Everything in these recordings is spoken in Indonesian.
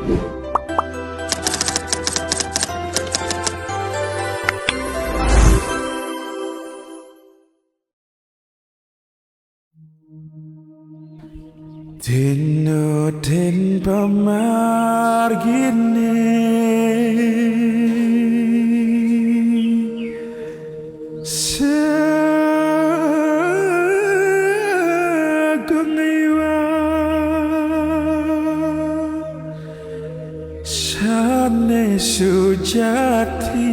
Dino den pamargine Sagungiwa Sane sujati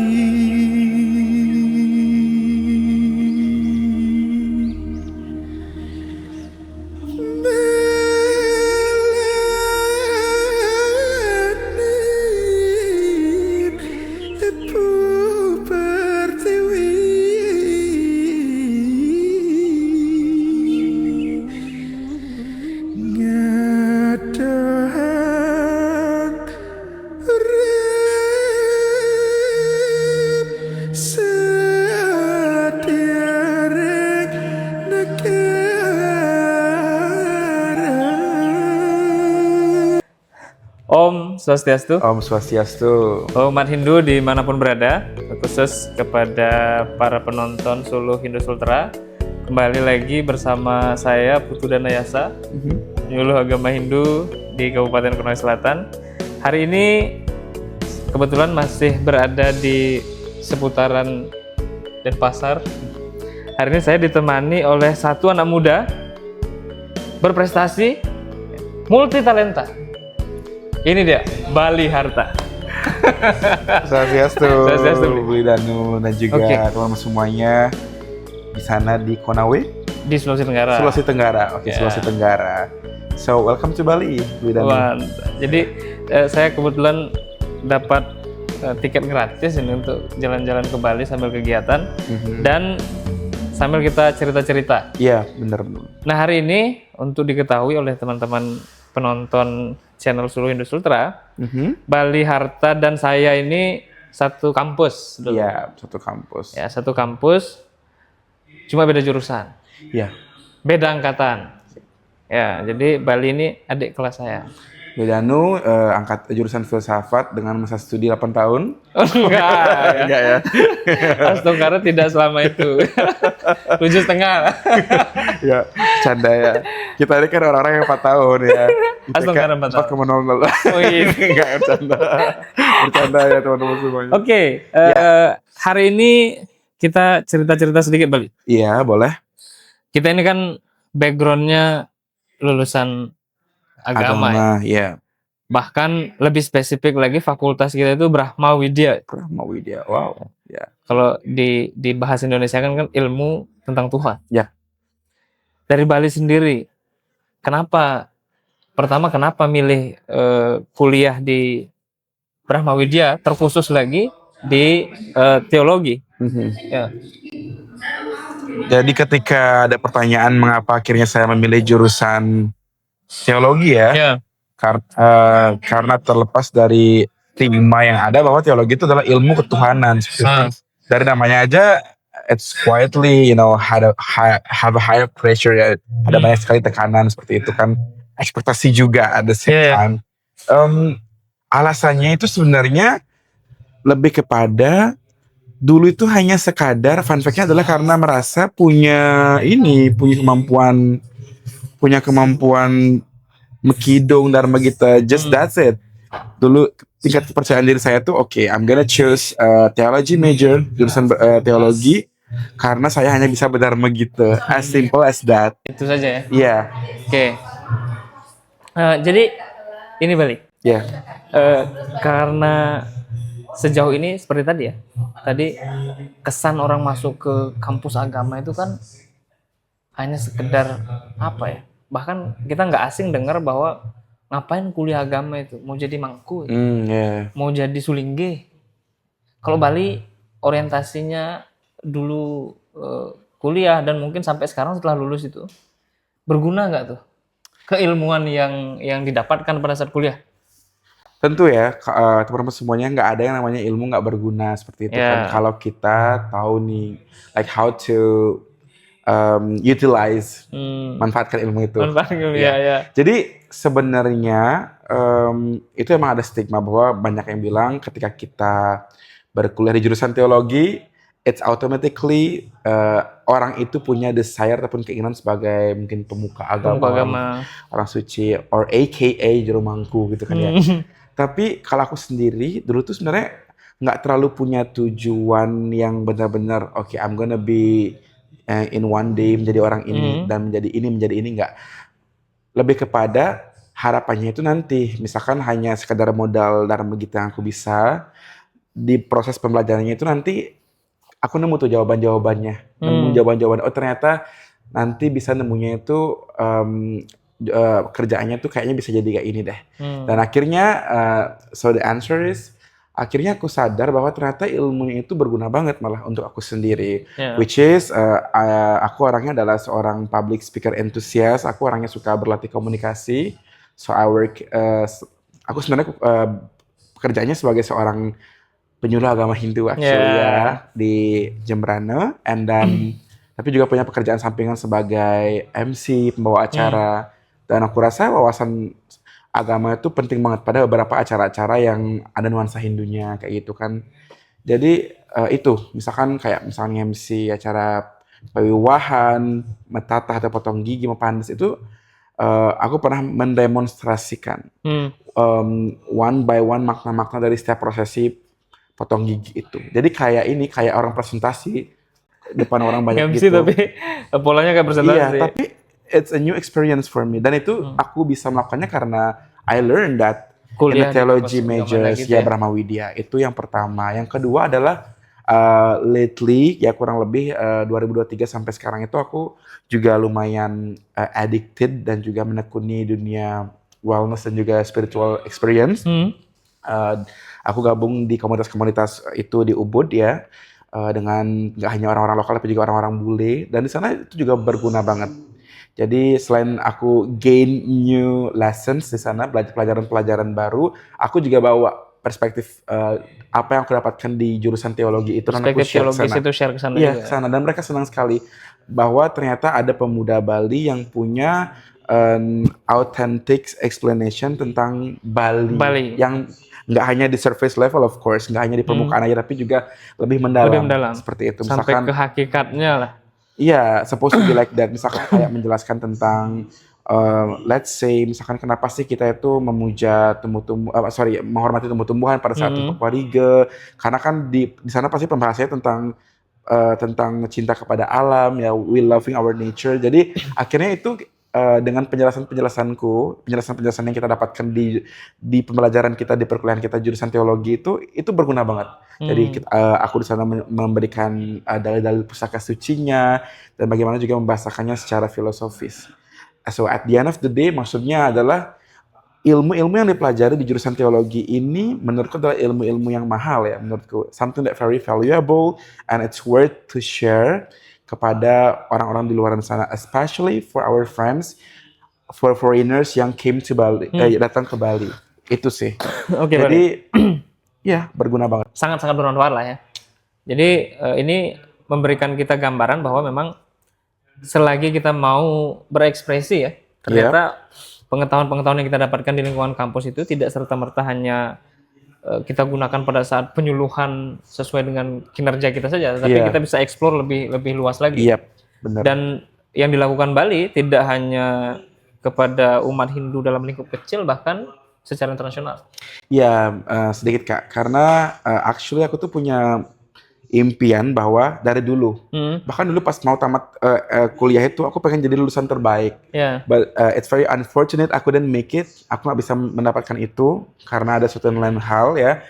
Om Swastiastu. Om Swastiastu. Umat Hindu dimanapun berada, khusus kepada para penonton Suluh Hindu Sultra, kembali lagi bersama saya Putu Danayasa, penyuluh agama Hindu di Kabupaten Konawe Selatan. Hari ini kebetulan masih berada di seputaran Denpasar. Hari ini saya ditemani oleh satu anak muda berprestasi, multi talenta. Ini dia, Bali Harta. Swastiastu. Swastiastu. Beli Danu dan juga teman-teman semuanya di sana di Konawe, Di Sulawesi Tenggara. Sulawesi Tenggara. Oke, Sulawesi Tenggara. So, welcome to Bali, Beli Danu. Jadi saya kebetulan dapat tiket gratis ini untuk jalan-jalan ke Bali sambil kegiatan dan sambil kita cerita-cerita. Iya, benar. Nah, hari ini untuk diketahui oleh teman-teman penonton channel Suluh Hindu Sultra, Bali Harta dan saya ini satu kampus dulu. Iya, satu kampus. Ya, satu kampus, cuma beda jurusan, Iya. beda angkatan. Ya, jadi Bali ini adik kelas saya. Beli Danu angkat jurusan filsafat dengan masa studi 8 tahun. Oh, enggak. Enggak ya. Astagfirullah, tidak selama itu. 7,5. Ya, canda ya. Kita ini kan orang-orang yang 4 tahun ya. Astagfirullah, 4 tahun. 4,00. Oh iya. Enggak bercanda. Bercanda ya teman-teman semuanya. Oke, hari ini kita cerita-cerita sedikit Bali. Iya, boleh. Kita ini kan backgroundnya lulusan agama ya. Iya. Bahkan lebih spesifik lagi fakultas kita itu Brahma Widya. Brahma Widya. Wow. Ya. Kalau di bahasa Indonesia kan ilmu tentang Tuhan. Ya. Dari Bali sendiri, kenapa milih kuliah di Brahma Widya, terkhusus lagi di teologi? Ya. Jadi ketika ada pertanyaan mengapa akhirnya saya memilih jurusan teologi ya, Ya. karena terlepas dari stigma yang ada bahwa teologi itu adalah ilmu ketuhanan. Dari namanya aja, it's quietly, have a higher pressure ya. Ada banyak sekali tekanan seperti itu kan, ekspektasi juga at the same time. Alasannya itu sebenarnya lebih kepada dulu itu hanya sekadar fun fact-nya adalah karena merasa punya kemampuan mekidung dharma kita, just that's it. Dulu tingkat kepercayaan diri saya tuh I'm gonna choose theology major, jurusan teologi karena saya hanya bisa berdharma gitu, as simple as that. Itu saja ya. Iya. Oke. Jadi ini Bali. Iya. Karena sejauh ini seperti tadi ya. Tadi kesan orang masuk ke kampus agama itu kan hanya sekedar apa ya? Bahkan kita nggak asing dengar bahwa ngapain kuliah agama itu, mau jadi mangku, mau jadi sulingge. Kalau Bali orientasinya dulu kuliah dan mungkin sampai sekarang setelah lulus itu berguna nggak tuh keilmuan yang didapatkan pada saat kuliah? Tentu ya, teman-teman semuanya nggak ada yang namanya ilmu nggak berguna seperti itu kan. Kalau kita tahu nih, like how to utilize, manfaatkan ilmu itu. Ya. Jadi sebenarnya itu emang ada stigma bahwa banyak yang bilang ketika kita berkuliah di jurusan teologi, it's automatically orang itu punya desire ataupun keinginan sebagai mungkin pemuka Pemuka agama, agama. orang suci, or AKA juru mangku gitu kan ya. Tapi kalau aku sendiri dulu tuh sebenarnya nggak terlalu punya tujuan yang benar-benar oke, I'm gonna be in one day menjadi orang ini dan menjadi ini nggak. Lebih kepada harapannya itu nanti misalkan hanya sekadar modal dalam begitu yang aku bisa di proses pembelajarannya itu nanti aku nemu tuh jawaban-jawabannya, nemu jawaban-jawaban. Oh ternyata nanti bisa nemunya itu kerjaannya tuh kayaknya bisa jadi kayak ini deh. Dan akhirnya, so the answer is, akhirnya aku sadar bahwa ternyata ilmunya itu berguna banget malah untuk aku sendiri. Yeah. Which is, aku orangnya adalah seorang public speaker enthusiast, aku orangnya suka berlatih komunikasi. So I work, aku sebenarnya pekerjaannya sebagai seorang penyuluh agama Hindu actually ya di Jembrana, and then tapi juga punya pekerjaan sampingan sebagai MC, pembawa acara, dan aku rasa wawasan agama itu penting banget pada beberapa acara-acara yang ada nuansa Hindunya kayak gitu kan. Jadi itu misalkan kayak misalnya MC acara pewiwahan, metatah atau potong gigi, mepandas itu aku pernah mendemonstrasikan one by one makna-makna dari setiap prosesi potong gigi itu. Jadi kayak orang presentasi depan orang banyak MC gitu. tapi polanya kayak presentasi. Iya, tapi it's a new experience for me. Dan itu aku bisa melakukannya karena I learned that Kuliah in the theology di majors gitu ya Brahma Widya. Itu yang pertama. Yang kedua adalah lately ya kurang lebih 2023 sampai sekarang itu aku juga lumayan addicted dan juga menekuni dunia wellness dan juga spiritual experience. Aku gabung di komunitas-komunitas itu di Ubud ya, dengan nggak hanya orang-orang lokal tapi juga orang-orang bule, dan di sana itu juga berguna banget. Jadi selain aku gain new lessons di sana, belajar pelajaran-pelajaran baru, aku juga bawa perspektif apa yang aku dapatkan di jurusan teologi itu, dan aku Perspektif share ke teologis sana. itu share ke sana Iya, juga. ke sana, dan mereka senang sekali bahwa ternyata ada pemuda Bali yang punya authentic explanation tentang Bali. Yang nggak hanya di surface level of course, nggak hanya di permukaan aja, tapi juga lebih mendalam. Seperti itu. Sampai Misalkan, ke hakikatnya lah. iya, supposed to be like that. Misalkan kayak menjelaskan tentang let's say misalkan kenapa sih kita itu memuja menghormati tumbuh-tumbuhan pada saat Tumpeng Warige, karena kan di sana pasti pembahasannya tentang cinta kepada alam ya, we loving our nature. Jadi akhirnya itu dengan penjelasan yang kita dapatkan di pembelajaran kita di perkuliahan kita jurusan teologi itu berguna banget. Jadi aku di sana memberikan dalil-dalil pusaka sucinya dan bagaimana juga membahasakannya secara filosofis. So at the end of the day, maksudnya adalah ilmu-ilmu yang dipelajari di jurusan teologi ini menurutku adalah ilmu-ilmu yang mahal ya, menurutku. Something that very valuable and it's worth to share kepada orang-orang di luar sana, especially for our friends, for foreigners yang came to Bali, datang ke Bali. Itu sih. Oke, jadi ya berguna banget. Sangat-sangat bermanfaat lah ya. Jadi ini memberikan kita gambaran bahwa memang selagi kita mau berekspresi ya, ternyata pengetahuan-pengetahuan yang kita dapatkan di lingkungan kampus itu tidak serta-merta hanya kita gunakan pada saat penyuluhan sesuai dengan kinerja kita saja, tapi kita bisa explore lebih luas lagi. Iya, benar. Dan yang dilakukan Bali tidak hanya kepada umat Hindu dalam lingkup kecil, bahkan secara internasional. Iya, sedikit Kak, karena actually aku tuh punya impian bahwa dari dulu, bahkan dulu pas mau tamat kuliah itu aku pengen jadi lulusan terbaik. But it's very unfortunate aku didn't make it. Aku nggak bisa mendapatkan itu karena ada suatu lain hal ya.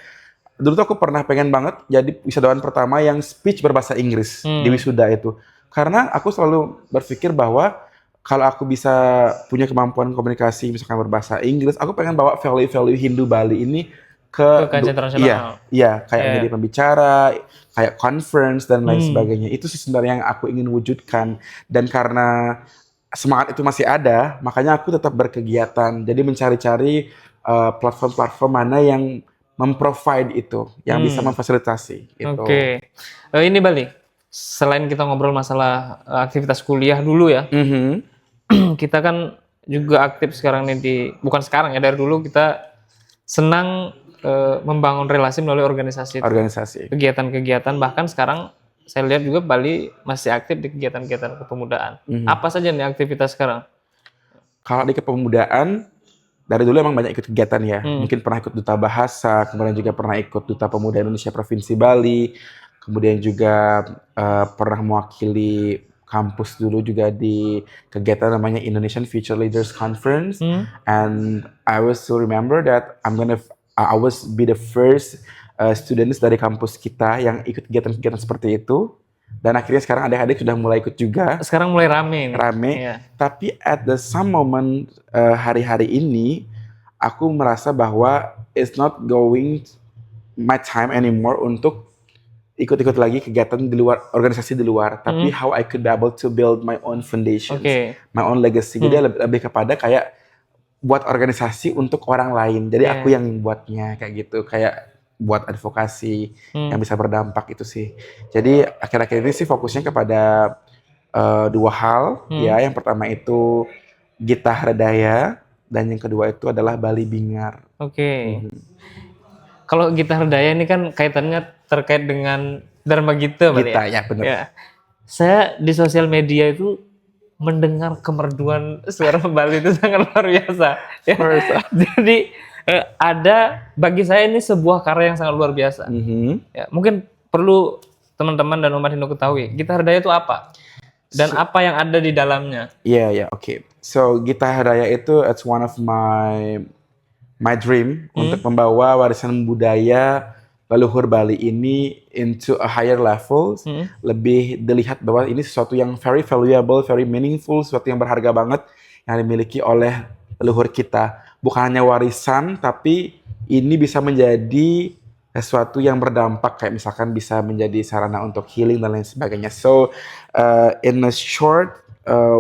Dulu tuh aku pernah pengen banget jadi wisudawan pertama yang speech berbahasa Inggris di wisuda itu. Karena aku selalu berpikir bahwa kalau aku bisa punya kemampuan komunikasi misalkan berbahasa Inggris, aku pengen bawa value-value Hindu Bali ini ke kancah internasional. Iya, kayak menjadi pembicara, kayak conference dan lain sebagainya. Itu sih sebenarnya yang aku ingin wujudkan. Dan karena semangat itu masih ada, makanya aku tetap berkegiatan. Jadi mencari-cari platform-platform mana yang memprovide itu, yang bisa memfasilitasi. Gitu. Oke. Ini Bali, selain kita ngobrol masalah aktivitas kuliah dulu ya, kita kan juga aktif sekarang nih bukan sekarang ya, dari dulu kita senang membangun relasi melalui organisasi itu. Organisasi. Kegiatan-kegiatan, bahkan sekarang saya lihat juga Bali masih aktif di kegiatan-kegiatan kepemudaan. Apa saja nih aktivitas sekarang? Kalau di kepemudaan, dari dulu emang banyak ikut kegiatan ya. Mungkin pernah ikut Duta Bahasa, kemudian juga pernah ikut Duta Pemuda Indonesia Provinsi Bali, kemudian juga pernah mewakili kampus dulu juga di kegiatan namanya Indonesian Future Leaders Conference. And I was to remember that I was be the first students dari kampus kita yang ikut kegiatan-kegiatan seperti itu. Dan akhirnya sekarang adik-adik sudah mulai ikut juga. Sekarang mulai rame nih. Rame. Tapi at the some moment hari-hari ini aku merasa bahwa it's not going my time anymore untuk ikut-ikut lagi kegiatan di luar, organisasi di luar, tapi how I could be able to build my own foundations, my own legacy. Jadi lebih kepada kayak buat organisasi untuk orang lain. Jadi aku yang buatnya kayak gitu, kayak buat advokasi yang bisa berdampak itu sih. Jadi akhir-akhir ini sih fokusnya kepada dua hal ya. Yang pertama itu Gita Hardaya dan yang kedua itu adalah Bali Bingar. Kalau Gita Hardaya ini kan kaitannya terkait dengan Dharma Gita, Gita ya benar. Ya. Saya di sosial media itu mendengar kemerduan suara Bali itu sangat luar biasa. Ya. Jadi ada, bagi saya ini sebuah karya yang sangat luar biasa. Ya, mungkin perlu teman-teman dan umat Hindu ketahui, Gita Hardaya itu apa? Dan apa yang ada di dalamnya? Oke. So Gita Hardaya itu it's one of my dream untuk membawa warisan budaya leluhur Bali ini into a higher level, lebih dilihat bahwa ini sesuatu yang very valuable, very meaningful, sesuatu yang berharga banget yang dimiliki oleh leluhur kita. Bukan hanya warisan, tapi ini bisa menjadi sesuatu yang berdampak, kayak misalkan bisa menjadi sarana untuk healing dan lain sebagainya. So, in a short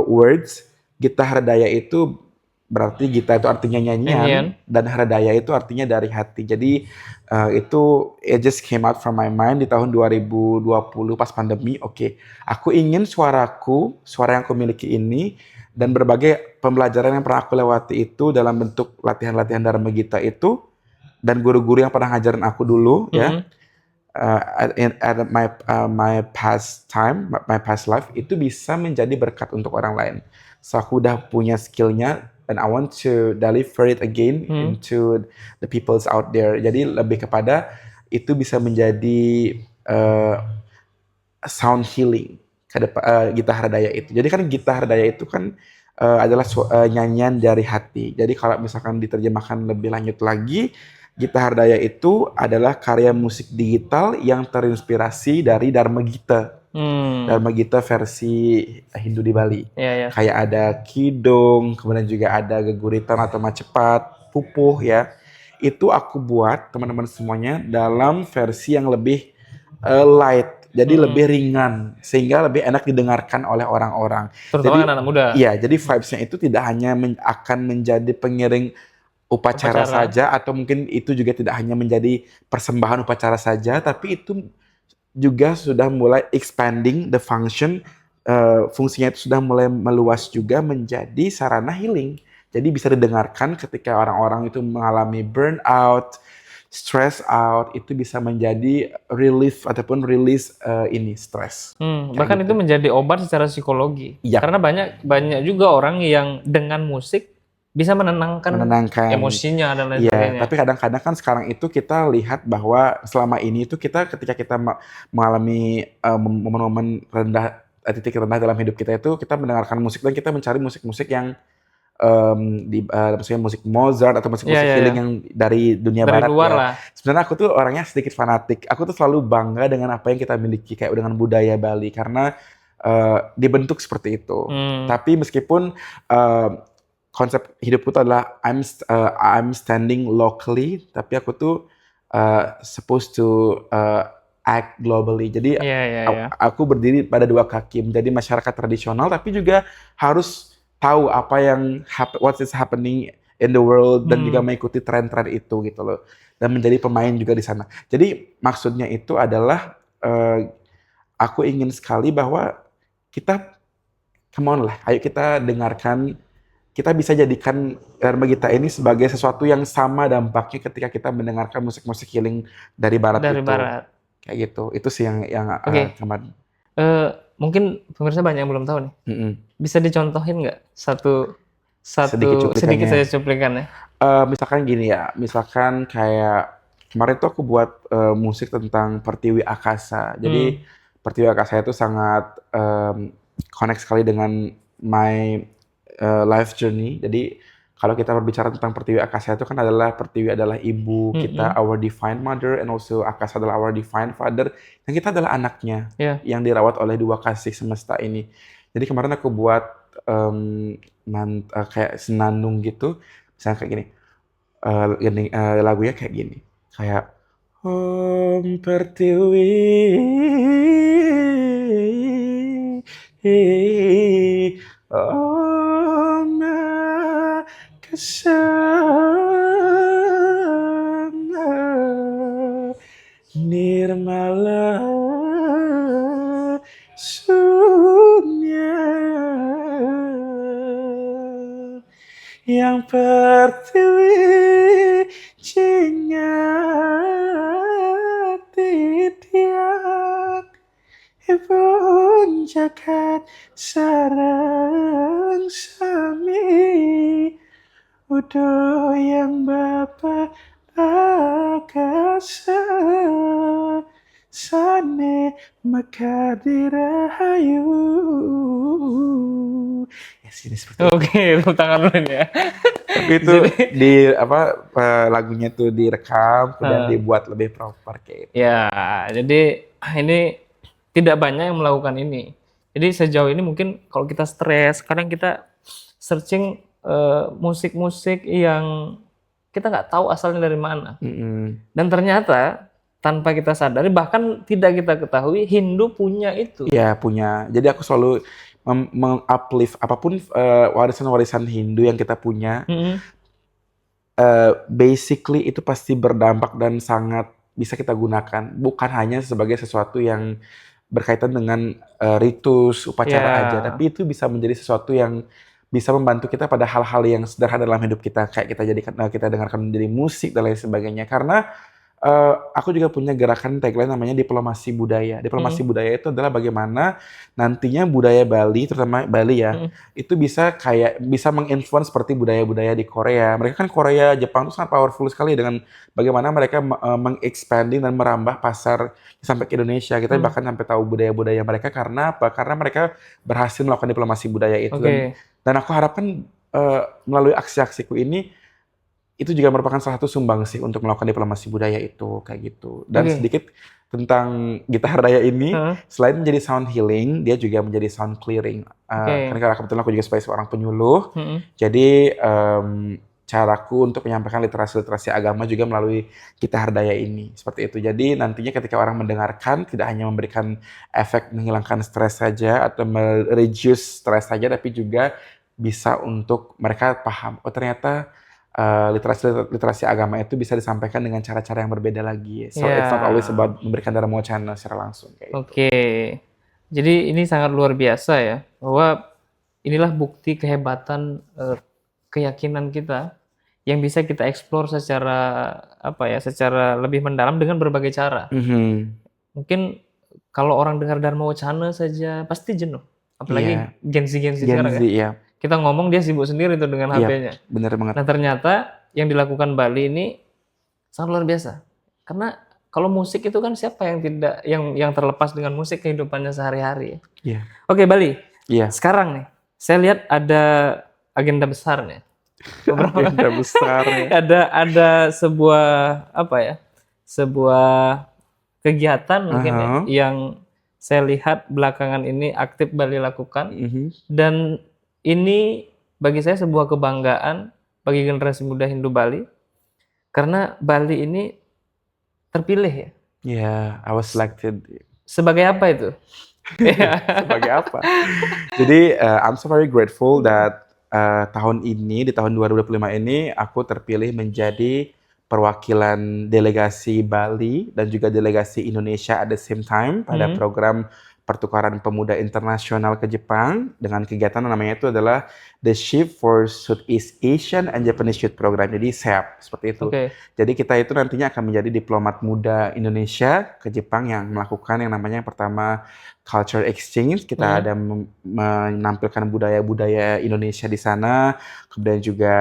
words, Gita Hardaya itu berarti Gita itu artinya nyanyian, dan Hardaya itu artinya dari hati. Jadi itu it just came out from my mind di tahun 2020 pas pandemi. Aku ingin suara yang aku miliki ini dan berbagai pembelajaran yang pernah aku lewati itu dalam bentuk latihan-latihan Dharma Gita itu, dan guru-guru yang pernah ngajarin aku dulu ya, at my past time, my past life, itu bisa menjadi berkat untuk orang lain. So aku udah punya skillnya and I want to deliver it again into the peoples out there. Jadi lebih kepada itu bisa menjadi sound healing Gita Hardaya itu. Jadi kan Gita Hardaya itu kan adalah nyanyian dari hati. Jadi kalau misalkan diterjemahkan lebih lanjut lagi, Gita Hardaya itu adalah karya musik digital yang terinspirasi dari Dharma Gita. Dharma Gita versi Hindu di Bali. Kayak ada kidung, kemudian juga ada geguritan atau macepat, pupuh ya. Itu aku buat teman-teman semuanya dalam versi yang lebih light. Jadi lebih ringan, sehingga lebih enak didengarkan oleh orang-orang. Terutama anak-anak muda. Iya, jadi vibes-nya itu tidak hanya akan menjadi pengiring upacara saja, atau mungkin itu juga tidak hanya menjadi persembahan upacara saja, tapi itu juga sudah mulai expanding the function, fungsinya itu sudah mulai meluas juga menjadi sarana healing. Jadi bisa didengarkan ketika orang-orang itu mengalami burnout, stress out, itu bisa menjadi relief ataupun release ini stres. Bahkan itu menjadi obat secara psikologi. Karena banyak juga orang yang dengan musik bisa menenangkan emosinya dan lain sebagainya. Tapi kadang-kadang kan sekarang itu kita lihat bahwa selama ini itu ketika kita mengalami momen-momen rendah, titik rendah dalam hidup kita itu, kita mendengarkan musik dan kita mencari musik-musik yang maksudnya musik Mozart atau musik healing yang dari dunia barat luar ya. Lah. Sebenarnya aku tuh orangnya sedikit fanatik. Aku tuh selalu bangga dengan apa yang kita miliki, kayak dengan budaya Bali, karena dibentuk seperti itu. Tapi meskipun konsep hidupku tuh adalah I'm standing locally, tapi aku tuh supposed to act globally. Jadi aku berdiri pada dua kaki, menjadi masyarakat tradisional, tapi juga harus tahu apa yang what is happening in the world, dan juga mengikuti tren-tren itu gitu loh, dan menjadi pemain juga di sana. Jadi maksudnya itu adalah aku ingin sekali bahwa kita come on lah, ayo kita dengarkan kita bisa jadikan Dharma Gita ini sebagai sesuatu yang sama dampaknya ketika kita mendengarkan musik-musik healing dari barat Dari itu. barat. Kayak gitu. Itu sih yang Oke. kemarin. Mungkin pemirsa banyak yang belum tahu nih. Mm-mm. Bisa dicontohin nggak satu Sedikit sedikit cuplikannya. saja cuplikannya? Misalkan gini ya, misalkan kayak kemarin tuh aku buat musik tentang Pertiwi Akasa. Jadi Pertiwi Akasa itu sangat connect sekali dengan my life journey. Jadi kalau kita berbicara tentang Pertiwi Akasa itu kan adalah Pertiwi adalah ibu kita, our divine mother, and also Akasa adalah our divine father. Dan kita adalah anaknya Ya. yang dirawat oleh dua kasih semesta ini. Jadi kemarin aku buat kayak senandung gitu, misalnya kayak gini, lagunya kayak gini, kayak Om Pertiwi, Om Akasa, Nirmala Sunya, yang Pertiwi Jingat Titiak Ibun Jagat Sarang Sami Udo yang Bapa Akasa Sane Makadirahayu. Ya sini seperti itu. Oke, tepuk tangan dulu nih ya. Tapi itu lagunya tuh direkam kemudian dibuat lebih proper kayak gitu. Ya, jadi ini tidak banyak yang melakukan ini. Jadi sejauh ini mungkin kalau kita stres, kadang kita searching musik-musik yang kita nggak tahu asalnya dari mana. Dan ternyata tanpa kita sadari, bahkan tidak kita ketahui, Hindu punya itu. Iya, punya. Jadi aku selalu menguplift apapun warisan-warisan Hindu yang kita punya. Basically itu pasti berdampak dan sangat bisa kita gunakan. Bukan hanya sebagai sesuatu yang berkaitan dengan ritus, upacara aja. Tapi itu bisa menjadi sesuatu yang bisa membantu kita pada hal-hal yang sederhana dalam hidup kita. Kayak kita dengarkan menjadi musik dan lain sebagainya. Karena aku juga punya gerakan tagline namanya diplomasi budaya. Diplomasi budaya itu adalah bagaimana nantinya budaya Bali, terutama Bali ya, itu bisa menginfluence seperti budaya-budaya di Korea. Mereka kan Korea, Jepang itu sangat powerful sekali dengan bagaimana mereka mengexpanding dan merambah pasar sampai ke Indonesia. Kita bahkan sampai tahu budaya-budaya mereka karena apa? Karena mereka berhasil melakukan diplomasi budaya itu. Dan aku harapkan melalui aksi-aksiku ini itu juga merupakan salah satu sumbangsi untuk melakukan diplomasi budaya itu kayak gitu. Dan sedikit tentang gitar daya ini, selain menjadi sound healing, dia juga menjadi sound clearing. Karena kebetulan aku juga sebagai seorang penyuluh, jadi caraku untuk menyampaikan literasi agama juga melalui gitar daya ini, seperti itu. Jadi nantinya ketika orang mendengarkan, tidak hanya memberikan efek menghilangkan stres saja atau mereduce stres saja, tapi juga bisa untuk mereka paham, oh ternyata literasi agama itu bisa disampaikan dengan cara-cara yang berbeda lagi. So it's not always about memberikan dharma wacana secara langsung kayak gitu. Jadi ini sangat luar biasa ya, bahwa inilah bukti kehebatan keyakinan kita yang bisa kita eksplor secara secara lebih mendalam dengan berbagai cara. Mungkin kalau orang dengar dharma wacana saja pasti jenuh, apalagi Gen Z sekarang ya. Kita ngomong dia sibuk sendiri tuh dengan HP-nya. Bener banget. Nah ternyata yang dilakukan Bali ini sangat luar biasa. Karena kalau musik itu kan siapa yang tidak yang terlepas dengan musik kehidupannya sehari-hari. Oke Bali. Sekarang nih saya lihat ada agenda besar nih. Agenda besar. Ada sebuah sebuah kegiatan mungkin yang saya lihat belakangan ini aktif Bali lakukan dan ini bagi saya sebuah kebanggaan bagi generasi muda Hindu Bali karena Bali ini terpilih ya. I was selected. Sebagai apa itu? Sebagai apa? Jadi I'm so very grateful that tahun ini di tahun 2025 ini aku terpilih menjadi perwakilan delegasi Bali dan juga delegasi Indonesia at the same time pada program pertukaran pemuda internasional ke Jepang dengan kegiatan namanya itu adalah The Ship for Southeast Asian and Japanese Youth Program, jadi SEAP seperti itu. Oke. Jadi kita itu nantinya akan menjadi diplomat muda Indonesia ke Jepang yang melakukan yang namanya yang pertama culture exchange. Kita ada menampilkan budaya-budaya Indonesia di sana, kemudian juga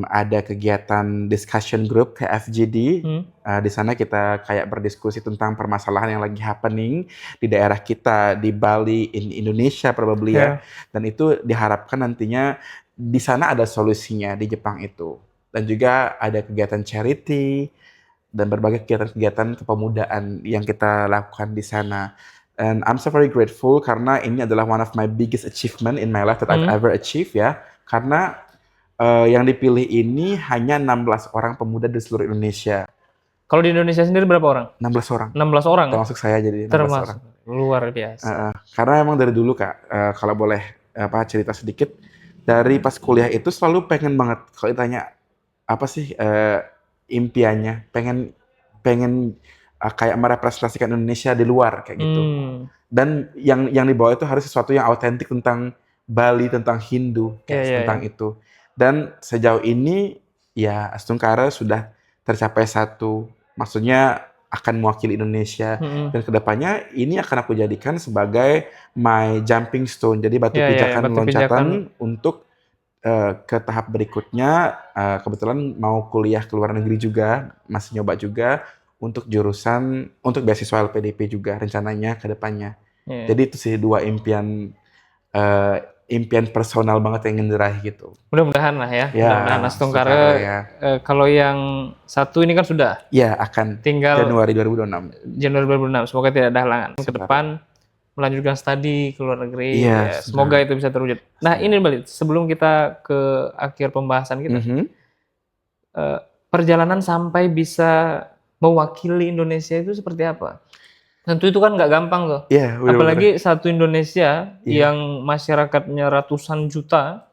ada kegiatan discussion group kayak FGD. Di sana kita kayak berdiskusi tentang permasalahan yang lagi happening di daerah kita di Bali, in Indonesia probably ya. Dan itu diharapkan nantinya di sana ada solusinya di Jepang itu. Dan juga ada kegiatan charity dan berbagai kegiatan-kegiatan kepemudaan yang kita lakukan di sana. And I'm so very grateful karena ini adalah one of my biggest achievement in my life that I've ever achieved ya. Karena yang dipilih ini hanya 16 orang pemuda di seluruh Indonesia. Kalau di Indonesia sendiri berapa orang? 16 orang. 16 orang. Termasuk saya jadi 16 orang. Luar biasa. Karena emang dari dulu Kak, kalau boleh cerita sedikit, dari pas kuliah itu selalu pengen banget kalau ditanya apa sih impiannya, pengen kayak merepresentasikan Indonesia di luar kayak gitu. Dan yang dibawa itu harus sesuatu yang autentik tentang Bali, tentang Hindu, tentang itu. Dan sejauh ini ya Astungkara sudah tercapai satu, maksudnya akan mewakili Indonesia. Dan kedepannya ini akan aku jadikan sebagai my jumping stone, jadi batu pijakan loncatan untuk ke tahap berikutnya. Kebetulan mau kuliah ke luar negeri juga, masih nyoba juga untuk jurusan, untuk beasiswa LPDP juga rencananya ke depannya. Jadi itu sih dua impian personal banget yang ingin diraih gitu. Mudah-mudahan lah ya. Mudah-mudahan Astungkara. Kalau yang satu ini kan sudah. Ya, akan tinggal Januari 2026. Januari 2026. Semoga tidak ada halangan. Ke depan melanjutkan studi ke luar negeri. Semoga itu bisa terwujud. Nah, ini balik sebelum kita ke akhir pembahasan kita. Perjalanan sampai bisa mewakili Indonesia itu seperti apa? Tentu itu kan nggak gampang tuh. Apalagi satu Indonesia yang masyarakatnya ratusan juta,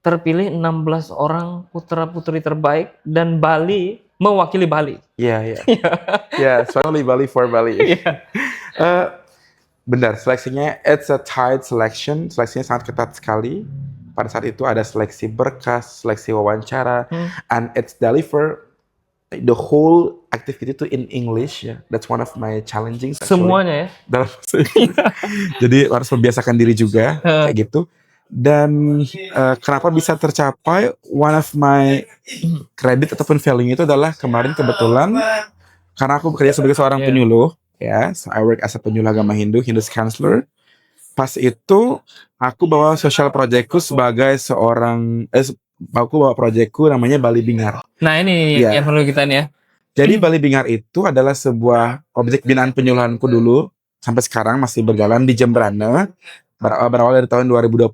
terpilih 16 orang putra-putri terbaik dan Bali mewakili Bali. Finally Bali for Bali. Benar, seleksinya it's a tight selection, seleksinya sangat ketat sekali. Pada saat itu ada seleksi berkas, seleksi wawancara, and it's delivered the whole activity itu in English ya. That's one of my challenging. Semuanya ya. Jadi harus membiasakan diri juga kayak gitu. Dan kenapa bisa tercapai? One of my credit ataupun value itu adalah kemarin kebetulan karena aku bekerja sebagai seorang penyuluh ya. So I work as a penyuluh agama Hindu counselor. Pas itu aku bawa social projectku sebagai seorang aku bawa proyekku namanya Bali Bingar. Nah ini yang perlu kita nih ya. Jadi Bali Bingar itu adalah sebuah objek binaan penyuluhanku dulu. Sampai sekarang masih berjalan di Jembrana. Berawal dari tahun 2022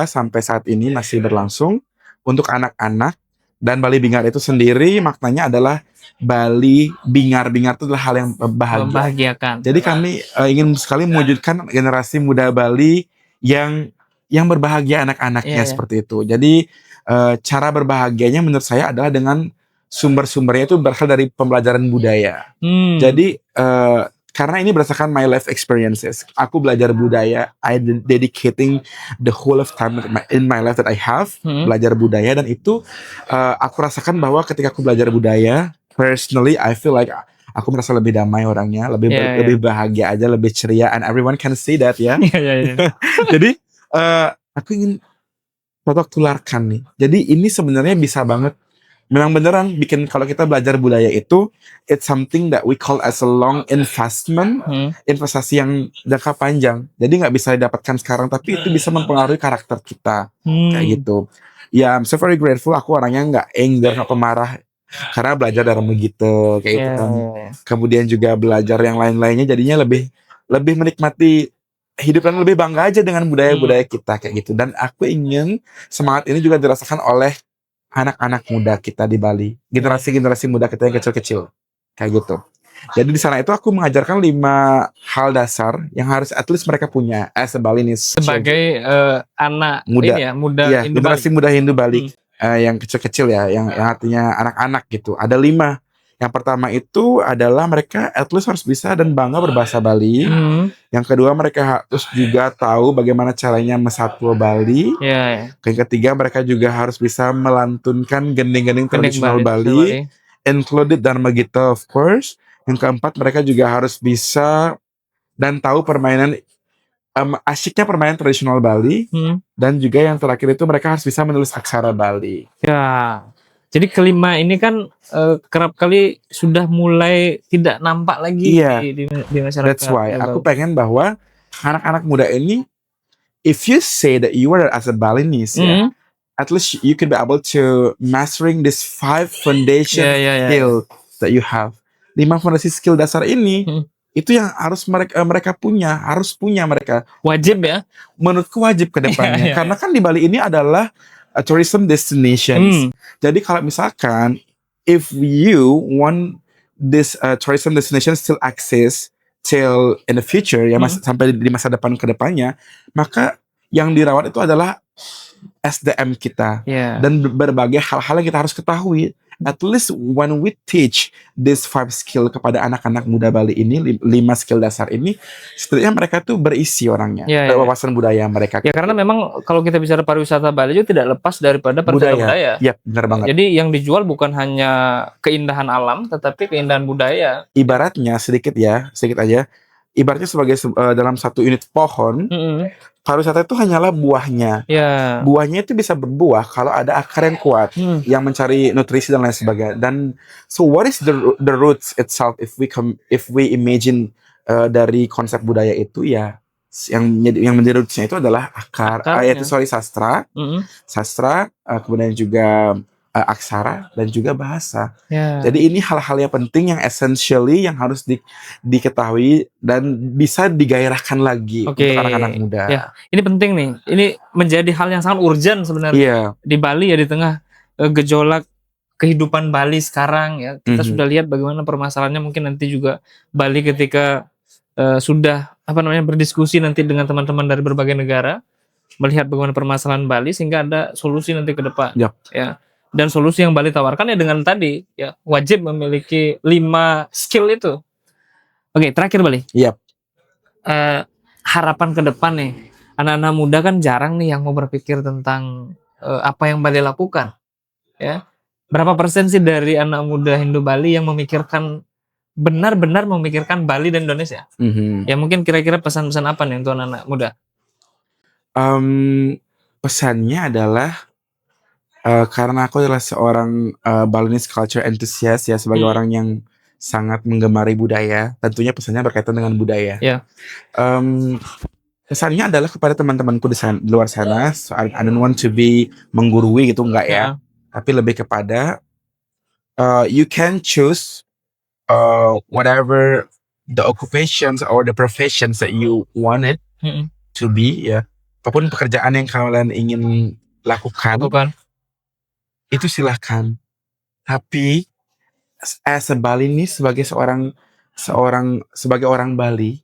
sampai saat ini masih berlangsung untuk anak-anak. Dan Bali Bingar itu sendiri maknanya adalah Bali Bingar. Bingar itu adalah hal yang membahagiakan. Jadi kami ingin sekali mewujudkan generasi muda Bali yang berbahagia anak-anaknya seperti itu. Jadi cara berbahagianya menurut saya adalah dengan sumber-sumbernya itu berasal dari pembelajaran budaya. Jadi karena ini berdasarkan my life experiences, aku belajar budaya. I dedicating the whole of time in my life that I have belajar budaya, dan itu aku rasakan bahwa ketika aku belajar budaya, personally I feel like aku merasa lebih damai orangnya, lebih bahagia aja, lebih ceria, and everyone can see that ya. Jadi aku ingin tularkan nih. Jadi ini sebenarnya bisa banget, memang beneran bikin kalau kita belajar budaya itu, it's something that we call as a long investment, investasi yang jangka panjang. Jadi nggak bisa didapatkan sekarang, tapi itu bisa mempengaruhi karakter kita, kayak gitu. Ya, I'm so very grateful. Aku orangnya nggak anger, nggak pemarah, karena belajar dari begitu, kayak gitu kan. Kemudian juga belajar yang lain-lainnya, jadinya lebih menikmati hidup dan lebih bangga aja dengan budaya-budaya kita kayak gitu. Dan aku ingin semangat ini juga dirasakan oleh anak-anak muda kita di Bali, generasi muda kita yang kecil-kecil kayak gitu. Jadi di sana itu aku mengajarkan 5 hal dasar yang harus at least mereka punya as a Balinese sebagai anak muda, ya, generasi muda Hindu Bali yang kecil-kecil ya, yang artinya anak-anak gitu. Ada 5 Yang pertama itu adalah mereka at least harus bisa dan bangga berbahasa Bali. Yang kedua mereka harus juga tahu bagaimana caranya mesatwa Bali. Ya, Yang ketiga mereka juga harus bisa melantunkan gending-gending tradisional Bali, Bali. included Dharma Gita of course. Yang keempat mereka juga harus bisa dan tahu permainan asyiknya permainan tradisional Bali. Dan juga yang terakhir itu mereka harus bisa menulis aksara Bali. Ya. Jadi kelima ini kan kerap kali sudah mulai tidak nampak lagi di masyarakat. That's why aku pengen bahwa anak-anak muda ini, if you say that you are as a Balinese, at least you can be able to mastering this 5 foundation skill that you have. 5 fondasi skill dasar ini itu yang harus mereka punya, mereka. Wajib ya? Menurutku wajib ke depannya. Karena kan di Bali ini adalah tourism destinations. Jadi kalau misalkan if you want this tourism destination still access till in the future ya sampai di masa depan ke depannya, maka yang dirawat itu adalah SDM kita dan berbagai hal-hal yang kita harus ketahui. At least when we teach this 5 skill kepada anak-anak muda Bali ini, 5 skill dasar ini, setidaknya mereka tuh berisi orangnya, wawasan budaya mereka. Ya karena memang kalau kita bicara pariwisata Bali itu tidak lepas daripada budaya. Iya, benar banget. Jadi yang dijual bukan hanya keindahan alam, tetapi keindahan budaya. Ibaratnya sedikit aja. Ibaratnya sebagai dalam satu unit pohon, pariwisata itu hanyalah buahnya. Buahnya itu bisa berbuah kalau ada akar yang kuat, yang mencari nutrisi dan lain sebagainya. Dan so what is the roots itself if we imagine dari konsep budaya itu ya, yang menjadi rootsnya itu adalah sastra, kemudian juga aksara dan juga bahasa. Jadi ini hal-hal yang penting yang essentially yang harus diketahui dan bisa digairahkan lagi untuk anak-anak muda. Ini penting nih. Ini menjadi hal yang sangat urgent sebenarnya di Bali ya, di tengah gejolak kehidupan Bali sekarang ya. Kita sudah lihat bagaimana permasalahannya. Mungkin nanti juga Bali ketika sudah berdiskusi nanti dengan teman-teman dari berbagai negara, melihat bagaimana permasalahan Bali sehingga ada solusi nanti ke depan. Ya. Dan solusi yang Bali tawarkan ya dengan tadi ya, wajib memiliki 5 skill itu. Oke, terakhir Bali. Harapan ke depan nih, anak-anak muda kan jarang nih yang mau berpikir tentang apa yang Bali lakukan. Ya, berapa persen sih dari anak muda Hindu Bali yang memikirkan benar-benar memikirkan Bali dan Indonesia? Ya mungkin kira-kira pesan-pesan apa nih untuk anak-anak muda? Pesannya adalah karena aku adalah seorang Balinese culture enthusiast ya, sebagai orang yang sangat menggemari budaya, tentunya pesannya berkaitan dengan budaya. Pesannya adalah kepada teman-temanku di luar sana, so I don't want to be menggurui gitu, enggak ya, tapi lebih kepada you can choose whatever the occupations or the professions that you wanted to be ya, apapun pekerjaan yang kalian ingin lakukan. Itu silahkan. Tapi as a Balinese, sebagai sebagai orang Bali,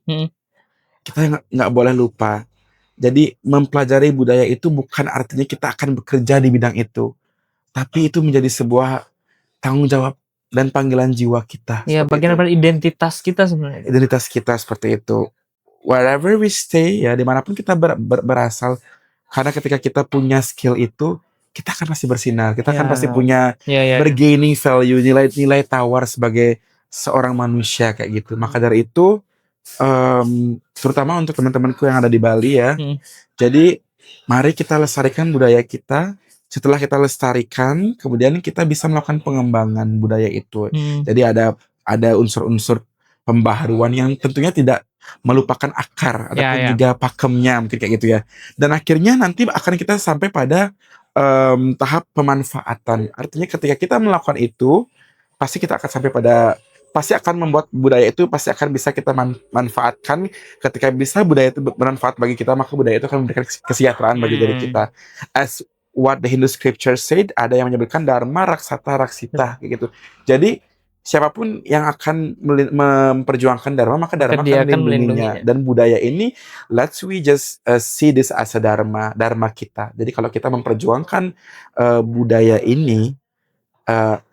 kita nggak boleh lupa. Jadi mempelajari budaya itu bukan artinya kita akan bekerja di bidang itu, tapi itu menjadi sebuah tanggung jawab dan panggilan jiwa kita. Ya, bagian dari identitas kita sebenarnya. Identitas kita seperti itu. Wherever we stay ya, dimanapun kita berasal, karena ketika kita punya skill itu, kita akan pasti bersinar, kita akan pasti punya bergaining value, nilai tawar sebagai seorang manusia kayak gitu. Maka dari itu, terutama untuk teman-temanku yang ada di Bali ya, jadi mari kita lestarikan budaya kita. Setelah kita lestarikan, kemudian kita bisa melakukan pengembangan budaya itu. Jadi ada unsur-unsur pembaharuan yang tentunya tidak melupakan akar ataupun juga pakemnya, mungkin kayak gitu ya. Dan akhirnya nanti akan kita sampai pada tahap pemanfaatan. Artinya ketika kita melakukan itu, pasti kita akan sampai pada, pasti akan membuat budaya itu pasti akan bisa kita manfaatkan. Ketika bisa budaya itu bermanfaat bagi kita, maka budaya itu akan memberikan kesejahteraan bagi diri kita. As what the Hindu scripture said, ada yang menyebutkan dharma raksata raksita kayak gitu. Jadi siapapun yang akan memperjuangkan dharma, maka dharma akan melindunginya. Dan budaya ini, let's we just see this as a dharma kita. Jadi kalau kita memperjuangkan budaya ini,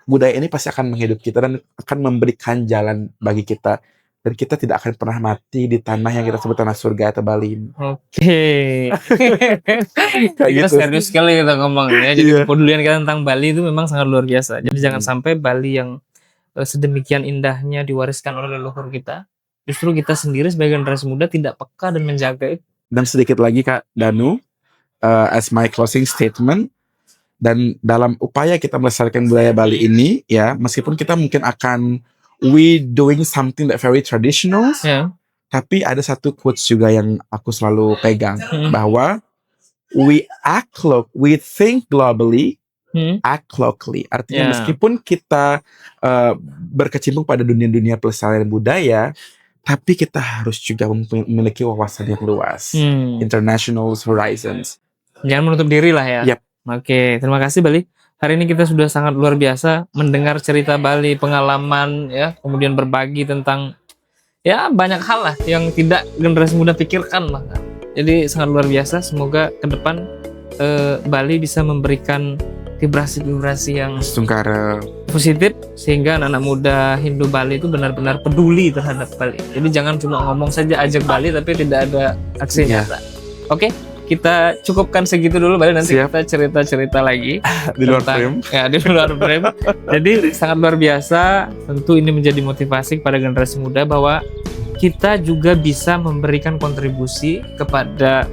budaya ini pasti akan menghidup kita dan akan memberikan jalan bagi kita. Dan kita tidak akan pernah mati di tanah yang kita sebut tanah surga atau Bali. Oke. Kayak Kita gitu. serius sekali kita ngomong ya. Jadi Iya. kepedulian kita tentang Bali itu memang sangat luar biasa. Jadi jangan sampai Bali yang sedemikian indahnya diwariskan oleh leluhur kita, justru kita sendiri sebagai generasi muda tidak peka dan menjaga itu. Dan sedikit lagi Kak Danu, as my closing statement, dan dalam upaya kita melestarikan budaya Bali ini, ya, meskipun kita mungkin akan we doing something that very traditional, Ya. tapi ada satu quotes juga yang aku selalu pegang, Hmm. bahwa we think globally, act locally. Artinya Ya. meskipun kita berkecimpung pada dunia-dunia pelestarian budaya, tapi kita harus juga memiliki wawasan yang luas, international horizons. Jangan menutup diri lah ya. Yap. Oke, terima kasih Bali. Hari ini kita sudah sangat luar biasa mendengar cerita Bali, pengalaman ya, kemudian berbagi tentang ya banyak hal lah yang tidak generasi muda pikirkan lah. Jadi sangat luar biasa. Semoga ke depan Bali bisa memberikan vibrasi-vibrasi yang Sungkara. positif sehingga anak-anak muda Hindu Bali itu benar-benar peduli terhadap Bali. Jadi jangan cuma ngomong saja ajak Bali tapi tidak ada aksi nyata. Oke, kita cukupkan segitu dulu Bali, nanti Siap. kita cerita-cerita lagi Di luar tentang- frame. Ya, di luar frame. Jadi sangat luar biasa. Tentu ini menjadi motivasi kepada generasi muda bahwa kita juga bisa memberikan kontribusi kepada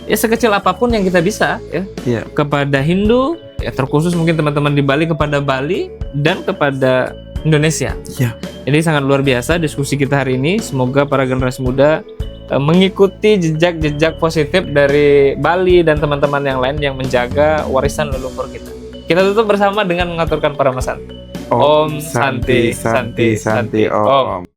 ya sekecil apapun yang kita bisa ya, Iya. kepada Hindu ya, terkhusus mungkin teman-teman di Bali, kepada Bali dan kepada Indonesia. Iya. Jadi sangat luar biasa diskusi kita hari ini. Semoga para generasi muda mengikuti jejak-jejak positif dari Bali dan teman-teman yang lain yang menjaga warisan leluhur kita. Kita tutup bersama dengan mengaturkan para Santi. Om Santi, Santi, Santi, Om.